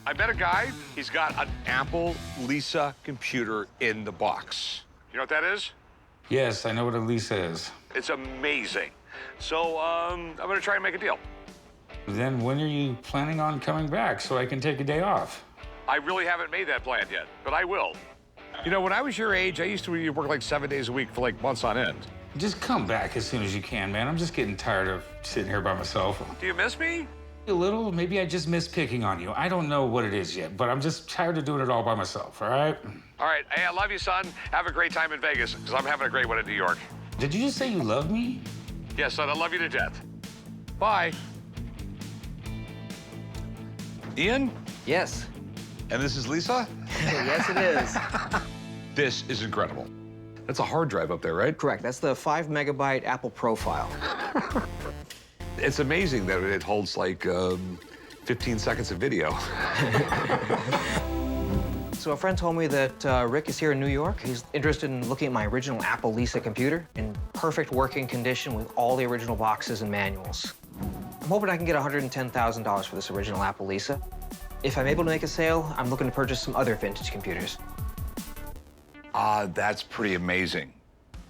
I met a guy, he's got an Apple Lisa computer in the box. You know what that is? Yes, I know what a Lisa is. It's amazing. So, I'm gonna try and make a deal. Then when are you planning on coming back so I can take a day off? I really haven't made that plan yet, but I will. You know, when I was your age, I used to work like 7 days a week for like months on end. Just come back as soon as you can, man. I'm just getting tired of sitting here by myself. Do you miss me? A little. Maybe I just miss picking on you. I don't know what it is yet, but I'm just tired of doing it all by myself, all right? All right, hey, I love you, son. Have a great time in Vegas, because I'm having a great one in New York. Did you just say you love me? Yes, son, I love you to death. Bye. Ian? Yes. And this is Lisa? Yes, it is. This is incredible. That's a hard drive up there, right? Correct. That's the 5 megabyte Apple profile. It's amazing that it holds like 15 seconds of video. So a friend told me that Rick is here in New York. He's interested in looking at my original Apple Lisa computer in perfect working condition with all the original boxes and manuals. I'm hoping I can get $110,000 for this original Apple Lisa. If I'm able to make a sale, I'm looking to purchase some other vintage computers. That's pretty amazing.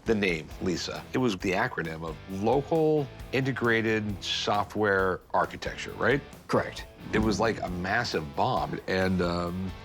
The name, Lisa. It was the acronym of Local Integrated Software Architecture, right? Correct. It was like a massive bomb, and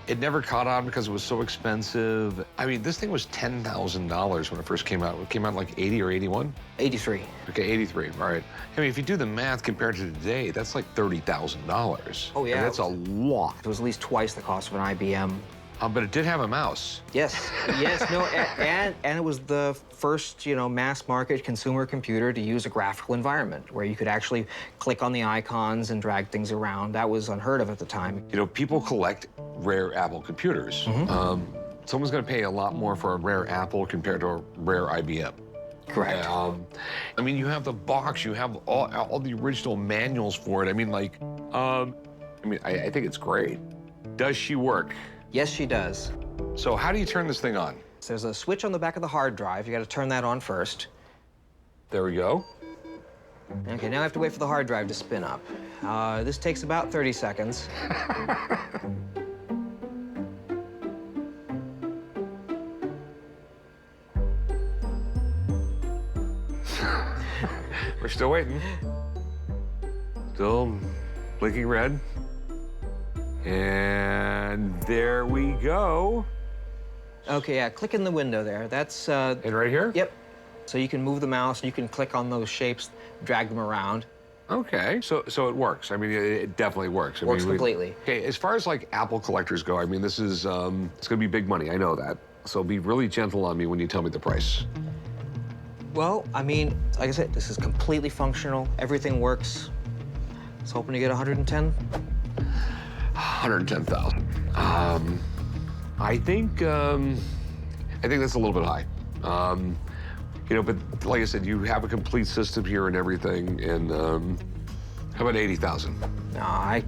it never caught on because it was so expensive. I mean, this thing was $10,000 when it first came out. It came out like 80 or 81? 83. Okay, 83, all right. I mean, if you do the math compared to today, that's like $30,000. Oh, yeah. I mean, that's a lot. It was at least twice the cost of an IBM. But it did have a mouse. Yes, yes, no, and it was the first, mass market consumer computer to use a graphical environment where you could actually click on the icons and drag things around. That was unheard of at the time. You know, people collect rare Apple computers. Someone's gonna pay a lot more for a rare Apple compared to a rare IBM. Correct. I mean, you have the box, you have all the original manuals for it. I mean, like, I think it's great. Does she work? Yes, she does. So how do you turn this thing on? So there's a switch on the back of the hard drive. You got to turn that on first. There we go. Okay, now I have to wait for the hard drive to spin up. This takes about 30 seconds. We're still waiting. Still blinking red. And there we go. Okay, yeah, click in the window there. That's, And right here? Yep. So you can move the mouse, and you can click on those shapes, drag them around. Okay, so it works. I mean, it definitely works. Works completely. Okay, as far as like Apple collectors go, I mean, this is, it's gonna be big money, I know that. So be really gentle on me when you tell me the price. Well, I mean, like I said, this is completely functional. Everything works. I was hoping to get 110. 110,000. I think that's a little bit high. But like I said, you have a complete system here and everything, and how about 80,000? No, I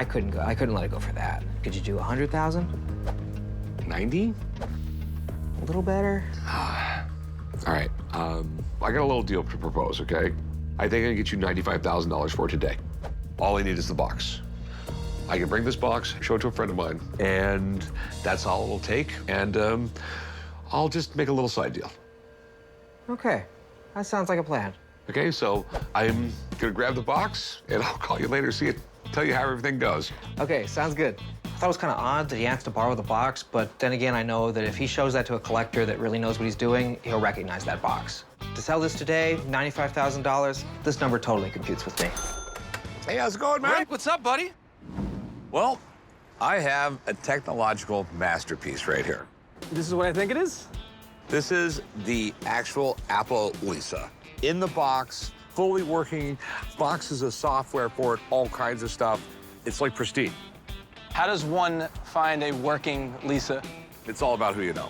couldn't go. I couldn't let it go for that. Could you do 100,000? 90? A little better. All right, I got a little deal to propose, okay? I think I can get you $95,000 for it today. All I need is the box. I can bring this box, show it to a friend of mine, and that's all it'll take, and I'll just make a little side deal. Okay, that sounds like a plan. Okay, so I'm gonna grab the box, and I'll call you later, tell you how everything goes. Okay, sounds good. I thought it was kind of odd that he asked to borrow the box, but then again, I know that if he shows that to a collector that really knows what he's doing, he'll recognize that box. To sell this today, $95,000, this number totally computes with me. Hey, how's it going, man? Rick, what's up, buddy? Well, I have a technological masterpiece right here. This is what I think it is? This is the actual Apple Lisa. In the box, fully working, boxes of software for it, all kinds of stuff. It's like pristine. How does one find a working Lisa? It's all about who you know.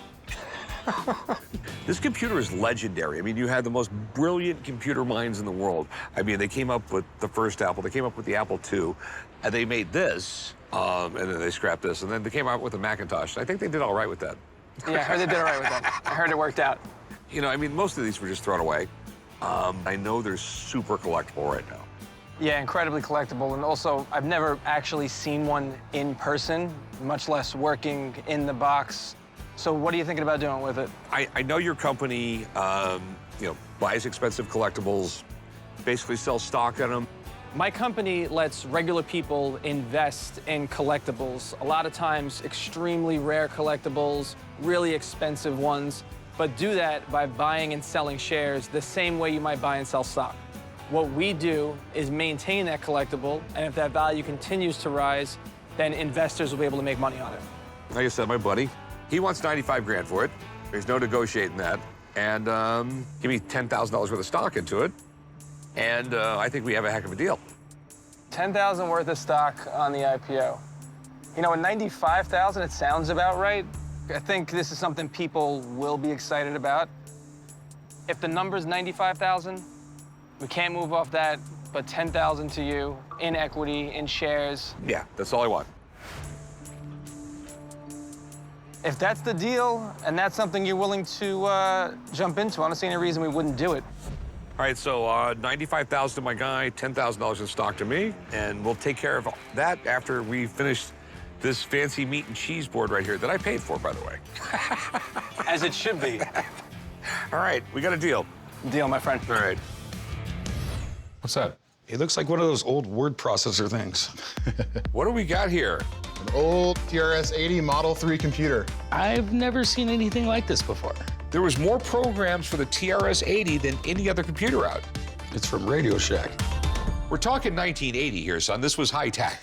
This computer is legendary. I mean, you had the most brilliant computer minds in the world. I mean, they came up with the first Apple, they came up with the Apple II, and they made this, and then they scrapped this, and then they came out with the Macintosh. I think they did all right with that. Yeah, I heard they did all right with that. I heard it worked out. You know, I mean, most of these were just thrown away. I know they're super collectible right now. Yeah, incredibly collectible. And also, I've never actually seen one in person, much less working in the box. So what are you thinking about doing with it? I know your company, buys expensive collectibles, basically sells stock in them. My company lets regular people invest in collectibles. A lot of times, extremely rare collectibles, really expensive ones, but do that by buying and selling shares the same way you might buy and sell stock. What we do is maintain that collectible, and if that value continues to rise, then investors will be able to make money on it. Like I said, my buddy, he wants 95 grand for it. There's no negotiating that. And give me $10,000 worth of stock into it. And I think we have a heck of a deal. $10,000 worth of stock on the IPO. You know, at $95,000, it sounds about right. I think this is something people will be excited about. If the number's $95,000, we can't move off that, but $10,000 to you in equity, in shares. Yeah, that's all I want. If that's the deal, and that's something you're willing to jump into, I don't see any reason we wouldn't do it. All right, so $95,000 to my guy, $10,000 in stock to me, and we'll take care of that after we finish this fancy meat and cheese board right here that I paid for, by the way. As it should be. All right, we got a deal. Deal, my friend. All right. What's that? It looks like one of those old word processor things. What do we got here? An old TRS-80 Model 3 computer. I've never seen anything like this before. There was more programs for the TRS-80 than any other computer out. It's from Radio Shack. We're talking 1980 here, son. This was high tech.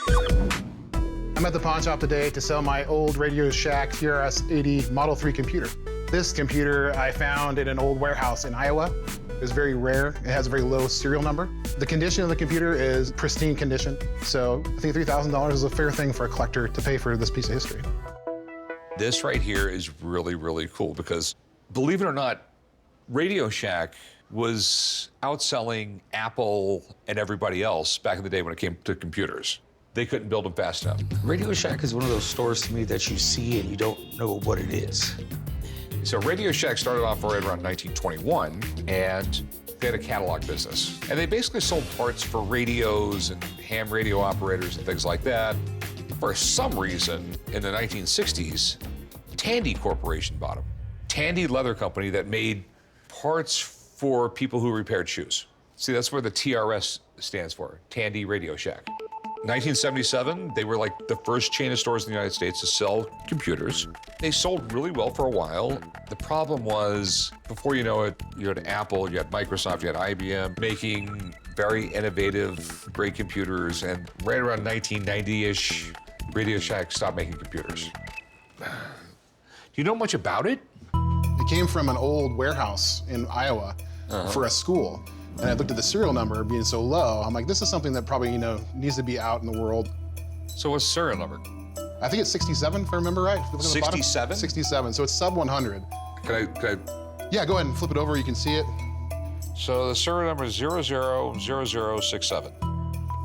I'm at the pawn shop today to sell my old Radio Shack TRS-80 Model 3 computer. This computer I found in an old warehouse in Iowa. It's very rare. It has a very low serial number. The condition of the computer is pristine condition. So I think $3,000 is a fair thing for a collector to pay for this piece of history. This right here is really, really cool because, believe it or not, Radio Shack was outselling Apple and everybody else back in the day when it came to computers. They couldn't build them fast enough. Radio Shack is one of those stores to me that you see and you don't know what it is. So Radio Shack started off right around 1921, and they had a catalog business. And they basically sold parts for radios and ham radio operators and things like that. For some reason, in the 1960s, Tandy Corporation bought them. Tandy Leather Company that made parts for people who repaired shoes. See, that's where the TRS stands for, Tandy Radio Shack. 1977, they were like the first chain of stores in the United States to sell computers. They sold really well for a while. The problem was, before you know it, you had Apple, you had Microsoft, you had IBM making very innovative, great computers, and right around 1990-ish, Radio Shack stopped making computers. Do you know much about it? It came from an old warehouse in Iowa for a school. And I looked at the serial number being so low. I'm like, this is something that probably, needs to be out in the world. So what's the serial number? I think it's 67, if I remember right. 67? 67, so it's sub 100. Can I? Yeah, go ahead and flip it over, you can see it. So the serial number is 000067.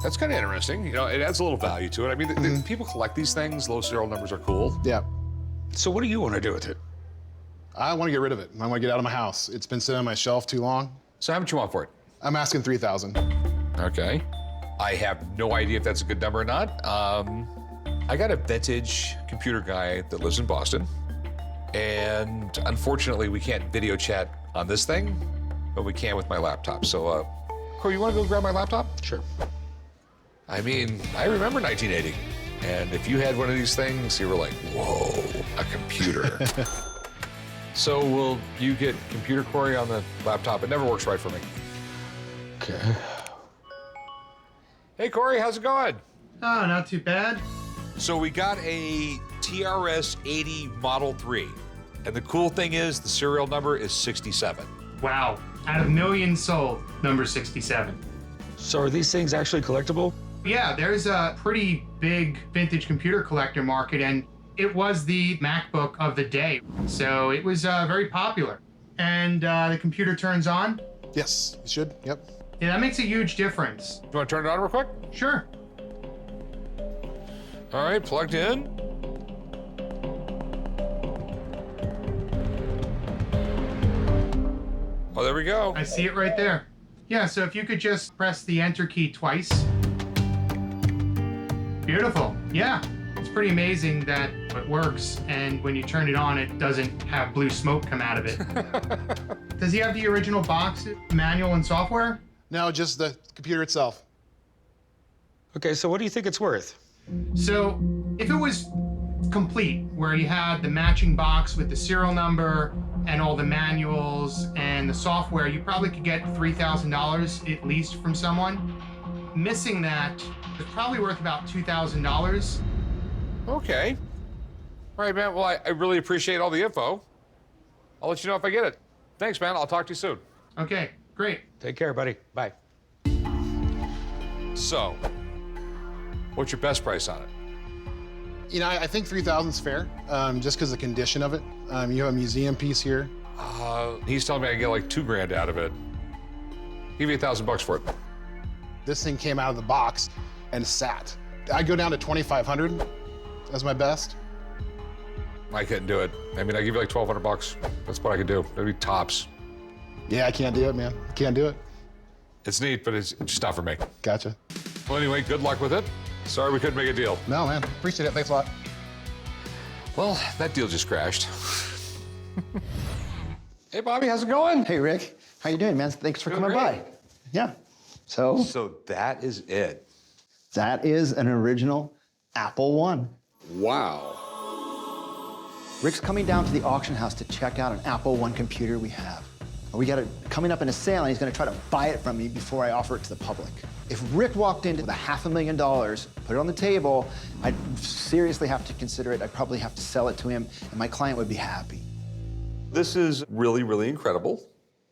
That's kind of interesting. It adds a little value to it. I mean, the people collect these things. Low serial numbers are cool. Yeah. So what do you want to do with it? I want to get rid of it. I want to get out of my house. It's been sitting on my shelf too long. So how much you want for it? I'm asking $3,000. Okay. I have no idea if that's a good number or not. I got a vintage computer guy that lives in Boston. And unfortunately, we can't video chat on this thing, but we can with my laptop. So, Corey, you want to go grab my laptop? Sure. I mean, I remember 1980. And if you had one of these things, you were like, whoa, a computer. So will you get Computer Corey on the laptop? It never works right for me. Okay. Hey, Corey, how's it going? Oh, not too bad. So we got a TRS-80 Model 3. And the cool thing is the serial number is 67. Wow. Out of millions sold, number 67. So are these things actually collectible? Yeah, there's a pretty big vintage computer collector market, and it was the MacBook of the day. So it was very popular. And the computer turns on. Yes, you should, yep. Yeah, that makes a huge difference. You want to turn it on real quick? Sure. All right, plugged in. Oh, there we go. I see it right there. Yeah, so if you could just press the enter key twice. Beautiful. Yeah, it's pretty amazing that it works, and when you turn it on, it doesn't have blue smoke come out of it. Does he have the original box, manual and software? No, just the computer itself. Okay, so what do you think it's worth? So if it was complete, where you had the matching box with the serial number and all the manuals and the software, you probably could get $3,000 at least from someone. Missing that, it's probably worth about $2,000. Okay. All right, man. Well, I really appreciate all the info. I'll let you know if I get it. Thanks, man. I'll talk to you soon. Okay, great. Take care, buddy. Bye. So, what's your best price on it? You know, I think 3,000 is fair, just because of the condition of it. You have a museum piece here. He's telling me I can get like $2,000 out of it. Give me $1,000 for it. This thing came out of the box and sat. I'd go down to 2,500 as my best. I couldn't do it. I mean, I give you like $1,200. That's what I could do. That'd be tops. Yeah, I can't do it, man. I can't do it. It's neat, but it's just not for me. Gotcha. Well, anyway, good luck with it. Sorry we couldn't make a deal. No, man. Appreciate it. Thanks a lot. Well, that deal just crashed. Hey, Bobby, how's it going? Hey, Rick. How you doing, man? Thanks for coming great. by. Yeah. So So that is it. that is an original Apple I. Wow. Rick's coming down to the auction house to check out an Apple I computer we have. We got it coming up in a sale, and he's going to try to buy it from me before I offer it to the public. If Rick walked in with $500,000, put it on the table, I'd seriously have to consider it. I'd probably have to sell it to him, and my client would be happy. This is really, really incredible.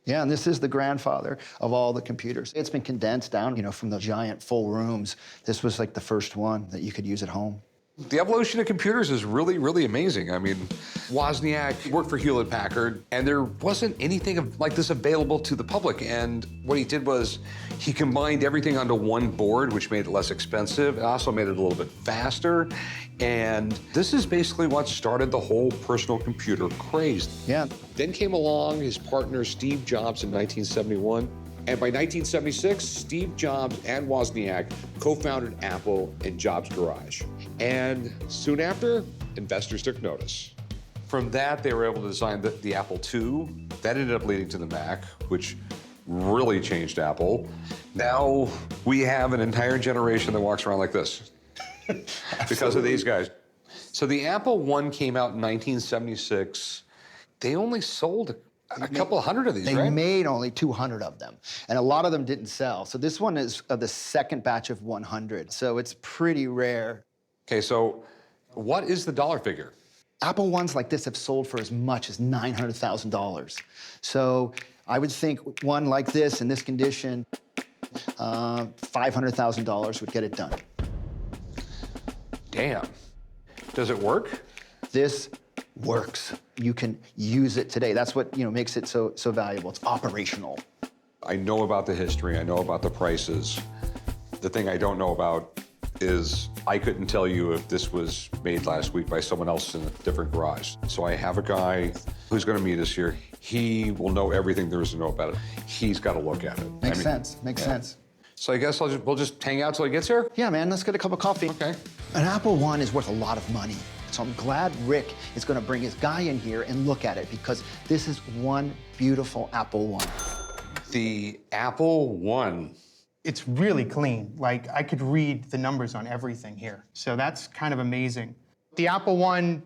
Yeah, and this is the grandfather of all the computers. It's been condensed down, you know, from the giant full rooms. This was like the first one that you could use at home. The evolution of computers is really, really amazing. I mean, Wozniak worked for Hewlett-Packard, and there wasn't anything like this available to the public. And what he did was he combined everything onto one board, which made it less expensive. It also made it a little bit faster. And this is basically what started the whole personal computer craze. Yeah. Then came along his partner, Steve Jobs, in 1971. And by 1976, Steve Jobs and Wozniak co-founded Apple in Jobs' garage. And soon after, investors took notice. From that, they were able to design the Apple II. That ended up leading to the Mac, which really changed Apple. Now we have an entire generation that walks around like this because of these guys. So the Apple I came out in 1976. They only sold a couple hundred of these, They right? made only 200 of them, and a lot of them didn't sell. So this one is the second batch of 100, so it's pretty rare. Okay, so what is the dollar figure? Apple I's like this have sold for as much as $900,000. So I would think one like this in this condition, $500,000 would get it done. Damn. Does it work? This works. You can use it today. That's what makes it so valuable. It's operational. I know about the history. I know about the prices. The thing I don't know about is I couldn't tell you if this was made last week by someone else in a different garage. So I have a guy who's going to meet us here. He will know everything there is to know about it. He's got to look at it. Makes sense. Makes sense. So I guess we'll just hang out till he gets here? Yeah, man. Let's get a cup of coffee. Okay. An Apple I is worth a lot of money. So I'm glad Rick is going to bring his guy in here and look at it, because this is one beautiful Apple I. The Apple I. It's really clean. Like, I could read the numbers on everything here. So that's kind of amazing. The Apple I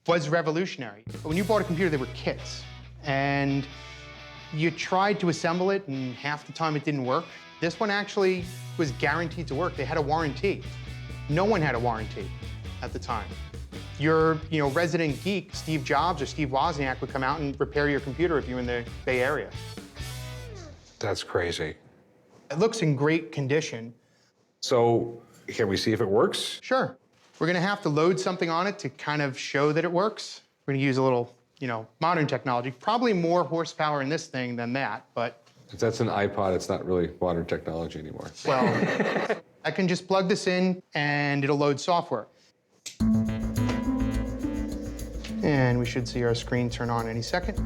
was revolutionary. When you bought a computer, they were kits. And you tried to assemble it, and half the time it didn't work. This one actually was guaranteed to work. They had a warranty. No one had a warranty at the time. Your resident geek, Steve Jobs or Steve Wozniak, would come out and repair your computer if you're in the Bay Area. That's crazy. It looks in great condition. So can we see if it works? Sure. We're gonna have to load something on it to kind of show that it works. We're gonna use a little, modern technology. Probably more horsepower in this thing than that, but... If that's an iPod, it's not really modern technology anymore. Well, I can just plug this in and it'll load software. And we should see our screen turn on any second.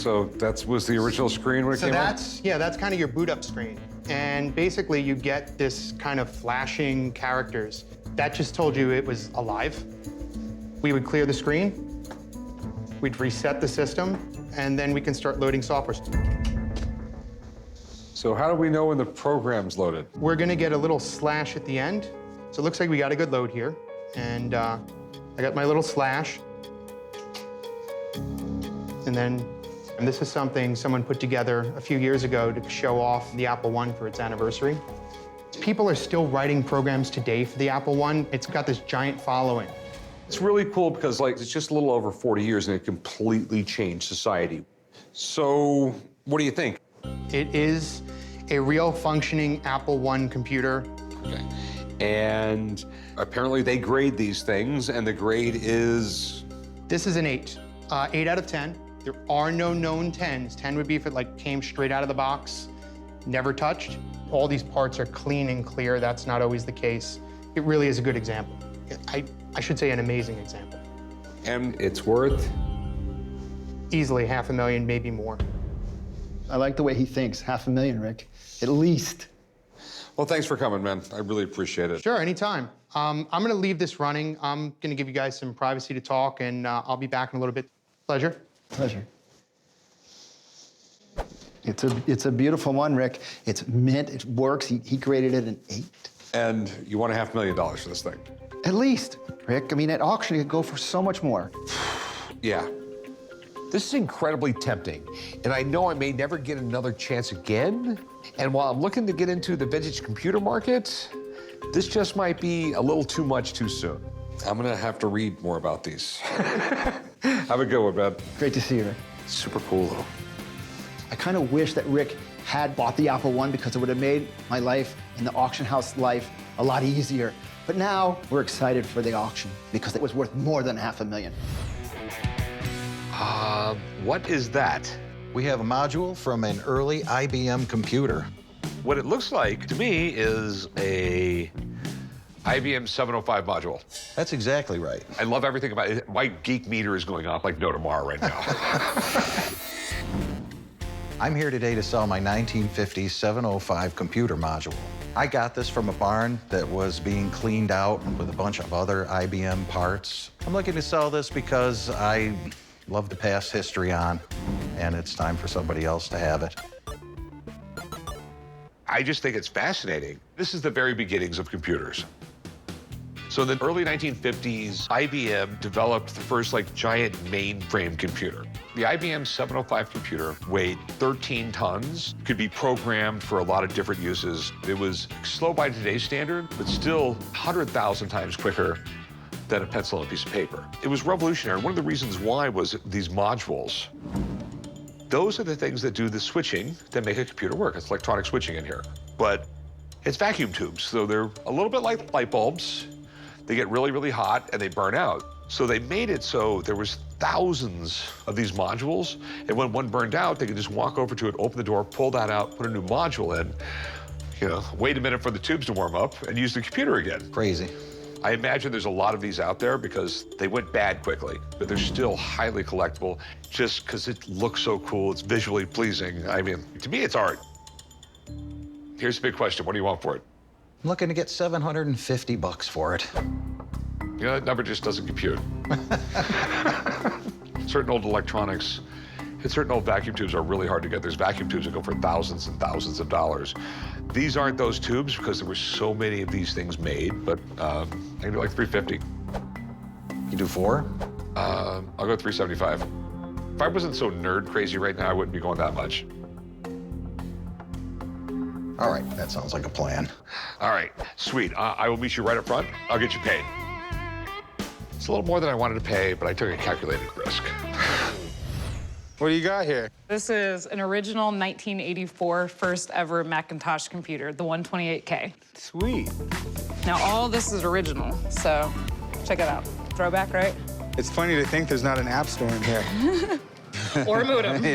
So that was the original screen when it So came out? that's kind of your boot up screen. And basically you get this kind of flashing characters. That just told you it was alive. We would clear the screen, we'd reset the system, and then we can start loading software. So how do we know when the program's loaded? We're gonna get a little slash at the end. So it looks like we got a good load here. And I got my little slash. And this is something someone put together a few years ago to show off the Apple I for its anniversary. People are still writing programs today for the Apple I. It's got this giant following. It's really cool because it's just a little over 40 years and it completely changed society. So what do you think? It is a real functioning Apple I computer. Okay. And apparently they grade these things and the grade is? This is an 8. 8 out of 10. There are no known 10s. 10 would be if it came straight out of the box, never touched. All these parts are clean and clear. That's not always the case. It really is a good example. I should say an amazing example. And it's worth? Easily $500,000, maybe more. I like the way he thinks. $500,000, Rick. At least. Well, thanks for coming, man. I really appreciate it. Sure, anytime. I'm gonna leave this running. I'm gonna give you guys some privacy to talk, and I'll be back in a little bit. Pleasure. Pleasure. It's a beautiful one, Rick. It's mint, it works. He graded it an 8. And you want $500,000 for this thing? At least, Rick. I mean, at auction, it could go for so much more. Yeah. This is incredibly tempting, and I know I may never get another chance again. And while I'm looking to get into the vintage computer market, this just might be a little too much too soon. I'm gonna have to read more about these. Have a good one, man. Great to see you, Rick. Super cool, though. I kind of wish that Rick had bought the Apple I because it would have made my life in the auction house life a lot easier. But now we're excited for the auction because it was worth more than $500,000. What is that? We have a module from an early IBM computer. What it looks like to me is a IBM 705 module. That's exactly right. I love everything about it. My geek meter is going off like no tomorrow right now. I'm here today to sell my 1950 705 computer module. I got this from a barn that was being cleaned out with a bunch of other IBM parts. I'm looking to sell this because I love to pass history on, and it's time for somebody else to have it. I just think it's fascinating. This is the very beginnings of computers. So in the early 1950s, IBM developed the first giant mainframe computer. The IBM 705 computer weighed 13 tons, could be programmed for a lot of different uses. It was slow by today's standard, but still 100,000 times quicker than a pencil and a piece of paper. It was revolutionary. One of the reasons why was these modules. Those are the things that do the switching that make a computer work. It's electronic switching in here. But it's vacuum tubes, so they're a little bit like light bulbs. They get really, really hot and they burn out. So they made it so there was thousands of these modules, and when one burned out, they could just walk over to it, open the door, pull that out, put a new module in, wait a minute for the tubes to warm up, and use the computer again. Crazy. I imagine there's a lot of these out there because they went bad quickly, but they're still highly collectible just because it looks so cool, it's visually pleasing. I mean, to me, it's art. Here's the big question, what do you want for it? I'm looking to get $750 for it. That number just doesn't compute. Certain old electronics and certain old vacuum tubes are really hard to get. There's vacuum tubes that go for thousands and thousands of dollars. These aren't those tubes because there were so many of these things made, but I can do $350. You do 4? I'll go $375. If I wasn't so nerd crazy right now, I wouldn't be going that much. All right, that sounds like a plan. All right, sweet. I will meet you right up front. I'll get you paid. It's a little more than I wanted to pay, but I took a calculated risk. What do you got here? This is an original 1984 first ever Macintosh computer, the 128K. Sweet. Now, all this is original, so check it out. Throwback, right? It's funny to think there's not an app store in here. Or a modem.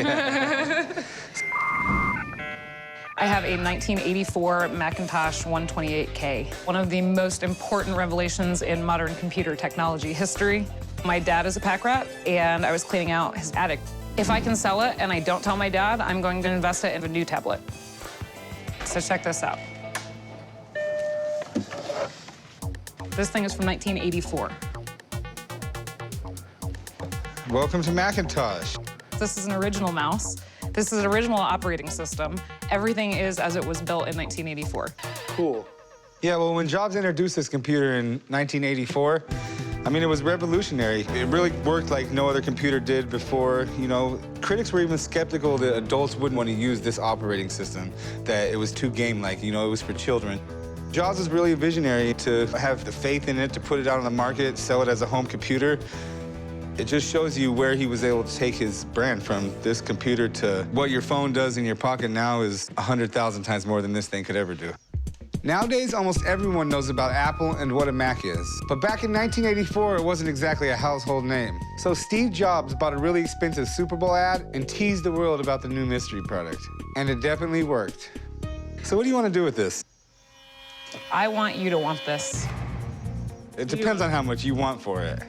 I have a 1984 Macintosh 128K, one of the most important revelations in modern computer technology history. My dad is a pack rat, and I was cleaning out his attic. If I can sell it and I don't tell my dad, I'm going to invest it in a new tablet. So check this out. This thing is from 1984. Welcome to Macintosh. This is an original mouse. This is an original operating system. Everything is as it was built in 1984. Cool. Yeah, well, when Jobs introduced this computer in 1984, I mean, it was revolutionary. It really worked like no other computer did before. You know, critics were even skeptical that adults wouldn't want to use this operating system, that it was too game-like, you know, it was for children. Jobs was really a visionary to have the faith in it, to put it out on the market, sell it as a home computer. It just shows you where he was able to take his brand from this computer to what your phone does in your pocket now is 100,000 times more than this thing could ever do. Nowadays, almost everyone knows about Apple and what a Mac is. But back in 1984, it wasn't exactly a household name. So Steve Jobs bought a really expensive Super Bowl ad and teased the world about the new mystery product. And it definitely worked. So what do you want to do with this? I want you to want this. It depends on how much you want for it.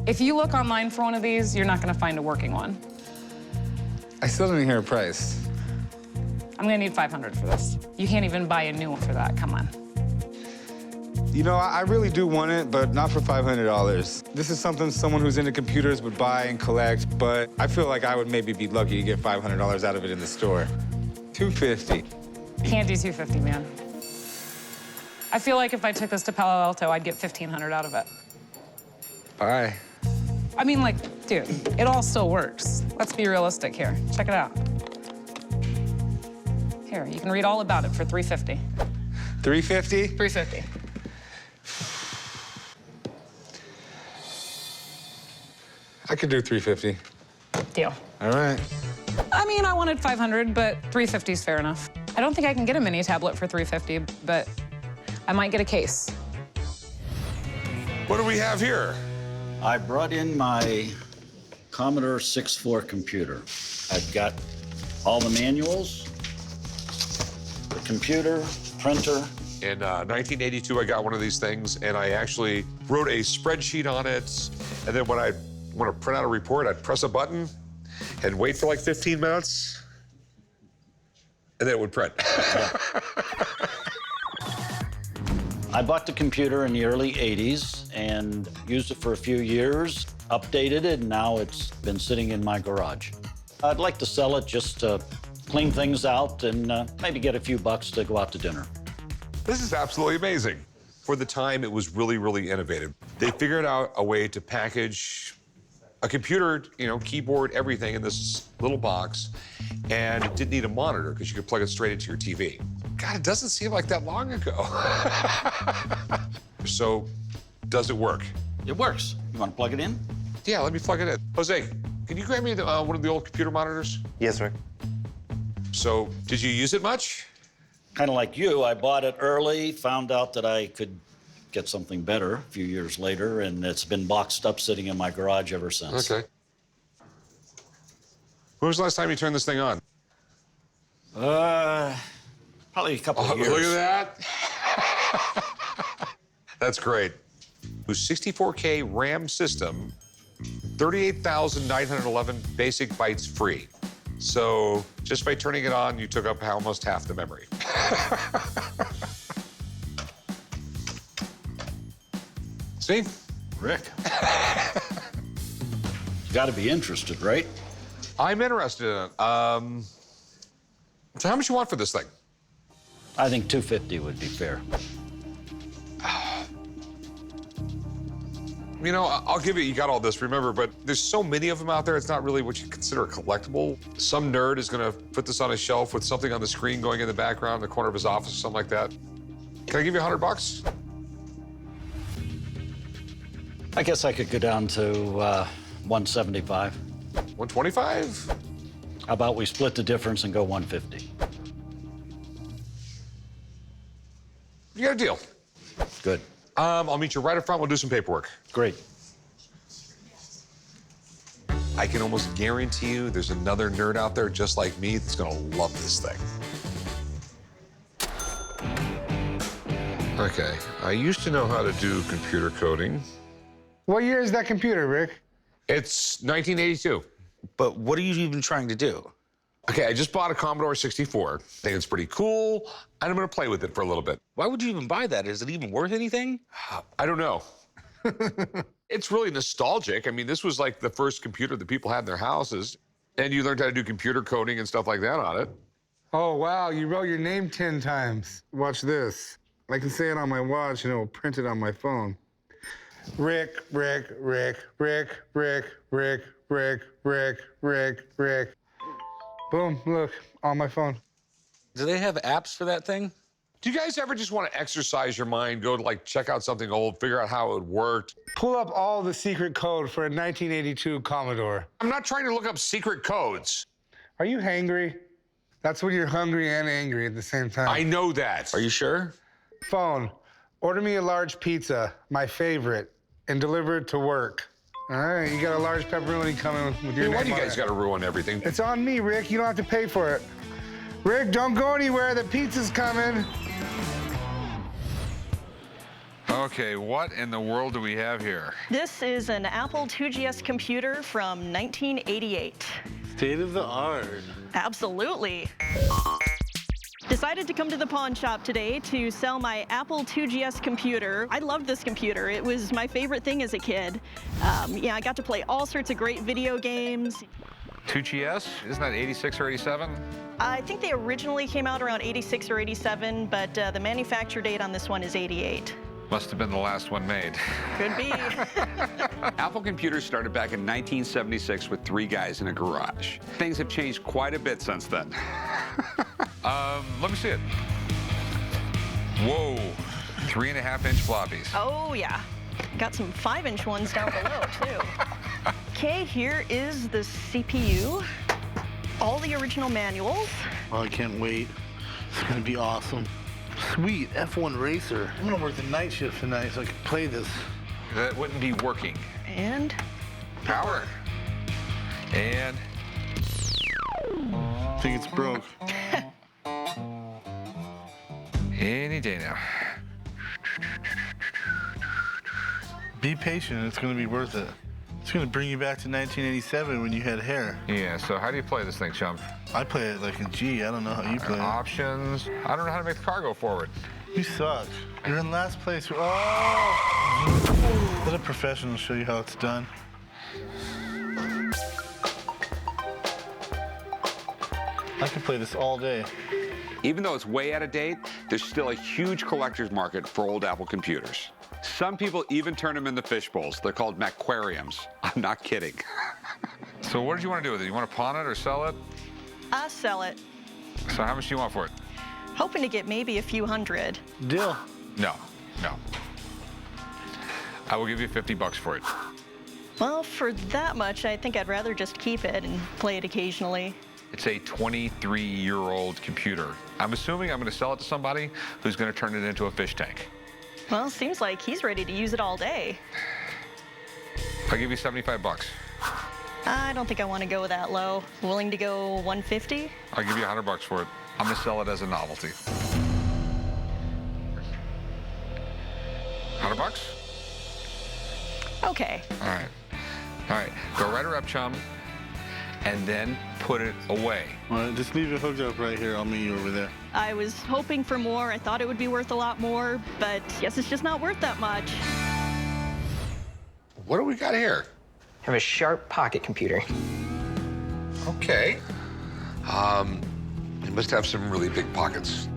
If you look online for one of these, you're not going to find a working one. I still didn't hear a price. I'm going to need $500 for this. You can't even buy a new one for that. Come on. You know, I really do want it, but not for $500. This is something someone who's into computers would buy and collect, but I feel like I would maybe be lucky to get $500 out of it in the store. $250. Can't do $250, man. I feel like if I took this to Palo Alto, I'd get $1,500 out of it. Bye. I mean, like, dude, it all still works. Let's be realistic here. Check it out. Here, you can read all about it for $350. $350? $350. I could do $350. Deal. All right. I mean, I wanted $500, but $350 is fair enough. I don't think I can get a mini tablet for $350, but I might get a case. What do we have here? I brought in my Commodore 64 computer. I've got all the manuals, the computer, printer. In 1982, I got one of these things, and I actually wrote a spreadsheet on it. And then when I want to print out a report, I'd press a button and wait for like 15 minutes, and then it would print. I bought the computer in the early 80s and used it for a few years, updated it, and now it's been sitting in my garage. I'd like to sell it just to clean things out and maybe get a few bucks to go out to dinner. This is absolutely amazing. For the time, it was really, really innovative. They figured out a way to package a computer, you know, keyboard, everything in this little box, and it didn't need a monitor because you could plug it straight into your TV. God, it doesn't seem like that long ago. So, does it work? It works. You want to plug it in? Yeah, let me plug it in. Jose, can you grab me one of the old computer monitors? Yes, sir. So, did you use it much? Kind of like you, I bought it early, found out that I could get something better a few years later, and it's been boxed up sitting in my garage ever since. Okay. When was the last time you turned this thing on? Probably a couple of years. Look at that. That's great. It was 64K RAM system, 38,911 basic bytes free. So just by turning it on, you took up almost half the memory. See? Rick. You got to be interested, right? I'm interested in it. So how much you want for this thing? I think $250 would be fair. You know, I'll give you got all this, remember, but there's so many of them out there, it's not really what you consider a collectible. Some nerd is gonna put this on a shelf with something on the screen going in the background in the corner of his office or something like that. Can I give you $100? I guess I could go down to 175. 125? How about we split the difference and go 150? You got a deal. Good. I'll meet you right up front. We'll do some paperwork. Great. I can almost guarantee you there's another nerd out there just like me that's gonna love this thing. Okay, I used to know how to do computer coding. What year is that computer, Rick? It's 1982. But what are you even trying to do? Okay, I just bought a Commodore 64. I think it's pretty cool, and I'm gonna play with it for a little bit. Why would you even buy that? Is it even worth anything? I don't know. It's really nostalgic. I mean, this was like the first computer that people had in their houses, and you learned how to do computer coding and stuff like that on it. Oh, wow, you wrote your name 10 times. Watch this. I can say it on my watch and it will print it on my phone. Rick, Rick, Rick, Rick, Rick, Rick, Rick, Rick, Rick, Rick. Boom, look, on my phone. Do they have apps for that thing? Do you guys ever just want to exercise your mind, go to like check out something old, figure out how it worked? Pull up all the secret code for a 1982 Commodore. I'm not trying to look up secret codes. Are you hangry? That's when you're hungry and angry at the same time. I know that. Are you sure? Phone, order me a large pizza, my favorite, and deliver it to work. All right, you got a large pepperoni coming with your Hey, why name do you on guys it. got to ruin everything? It's on me, Rick. You don't have to pay for it. Rick, don't go anywhere. The pizza's coming. Okay, what in the world do we have here? This is an Apple IIGS computer from 1988. State of the art. Absolutely. Decided to come to the pawn shop today to sell my Apple IIGS computer. I loved this computer. It was my favorite thing as a kid. Yeah, I got to play all sorts of great video games. 2GS? Isn't that 86 or 87? I think they originally came out around 86 or 87, but the manufacture date on this one is 88. Must have been the last one made. Could be. Apple Computers started back in 1976 with 3 guys in a garage. Things have changed quite a bit since then. Let me see it. Whoa, 3.5-inch floppies. Oh, yeah. Got some 5-inch ones down below, too. Okay, here is the CPU. All the original manuals. Oh, I can't wait. It's gonna be awesome. Sweet, F1 Racer. I'm gonna work the night shift tonight so I can play this. That wouldn't be working. And? Power. And? I think it's broke. Any day now. Be patient, it's gonna be worth it. It's gonna bring you back to 1987 when you had hair. Yeah, so how do you play this thing, chum? I play it like a G, I don't know how you play it. Options. I don't know how to make the car go forward. You suck. You're in last place. Oh! Let a professional show you how it's done. I could play this all day. Even though it's way out of date, there's still a huge collector's market for old Apple computers. Some people even turn them into fish bowls. They're called Macquariums. I'm not kidding. So what did you want to do with it? You want to pawn it or sell it? I'll sell it. So how much do you want for it? Hoping to get maybe a few hundred. Deal. No. I will give you $50 for it. Well, for that much, I think I'd rather just keep it and play it occasionally. It's a 23-year-old computer. I'm assuming I'm going to sell it to somebody who's going to turn it into a fish tank. Well, seems like he's ready to use it all day. I'll give you $75. I don't think I want to go that low. Willing to go 150? I'll give you $100 for it. I'm going to sell it as a novelty. $100? Okay. All right. Go right her up, chum, and then put it away. All right, just leave it hooked up right here. I'll meet you over there. I was hoping for more. I thought it would be worth a lot more, but guess it's just not worth that much. What do we got here? I have a Sharp pocket computer. Okay. It must have some really big pockets.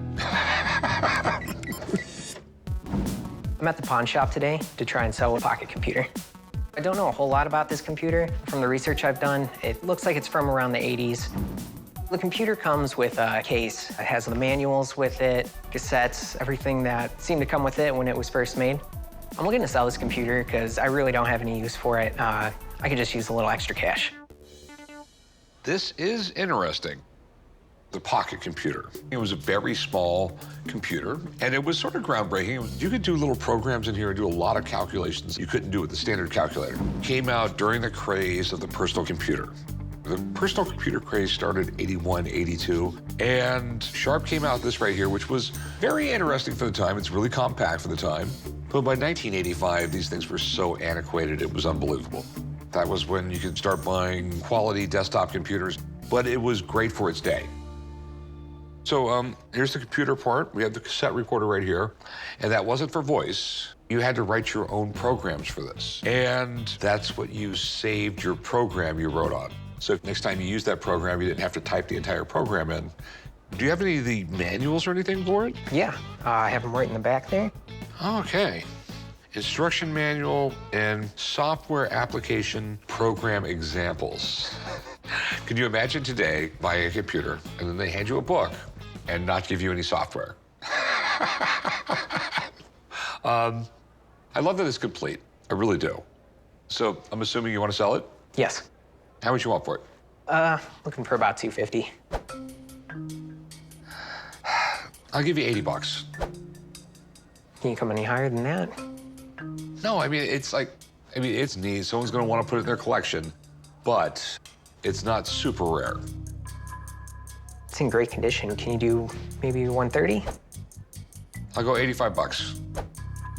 I'm at the pawn shop today to try and sell a pocket computer. I don't know a whole lot about this computer. From the research I've done, it looks like it's from around the 80s. The computer comes with a case. It has the manuals with it, cassettes, everything that seemed to come with it when it was first made. I'm looking to sell this computer because I really don't have any use for it. I could just use a little extra cash. This is interesting. The pocket computer. It was a very small computer, and it was sort of groundbreaking. You could do little programs in here and do a lot of calculations you couldn't do with the standard calculator. Came out during the craze of the personal computer. The personal computer craze started 81, 82, and Sharp came out with this right here, which was very interesting for the time. It's really compact for the time. But by 1985, these things were so antiquated, it was unbelievable. That was when you could start buying quality desktop computers, but it was great for its day. So here's the computer part. We have the cassette recorder right here, and that wasn't for voice. You had to write your own programs for this, and that's what you saved your program you wrote on. So next time you use that program, you didn't have to type the entire program in. Do you have any of the manuals or anything for it? Yeah, I have them right in the back there. Okay. Instruction manual and software application program examples. Can you imagine today buying a computer and then they hand you a book and not give you any software? I love that it's complete. I really do. So I'm assuming you want to sell it? Yes. How much you want for it? Looking for about $250. I'll give you 80 bucks. Can you come any higher than that? No, I mean, it's neat. Someone's gonna want to put it in their collection, but it's not super rare. It's in great condition. Can you do maybe 130? I'll go 85 bucks.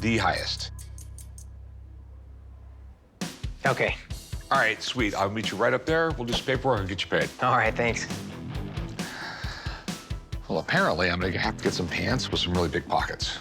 The highest. Okay. All right, sweet. I'll meet you right up there. We'll do some paperwork and get you paid. All right, thanks. Well, apparently I'm gonna have to get some pants with some really big pockets.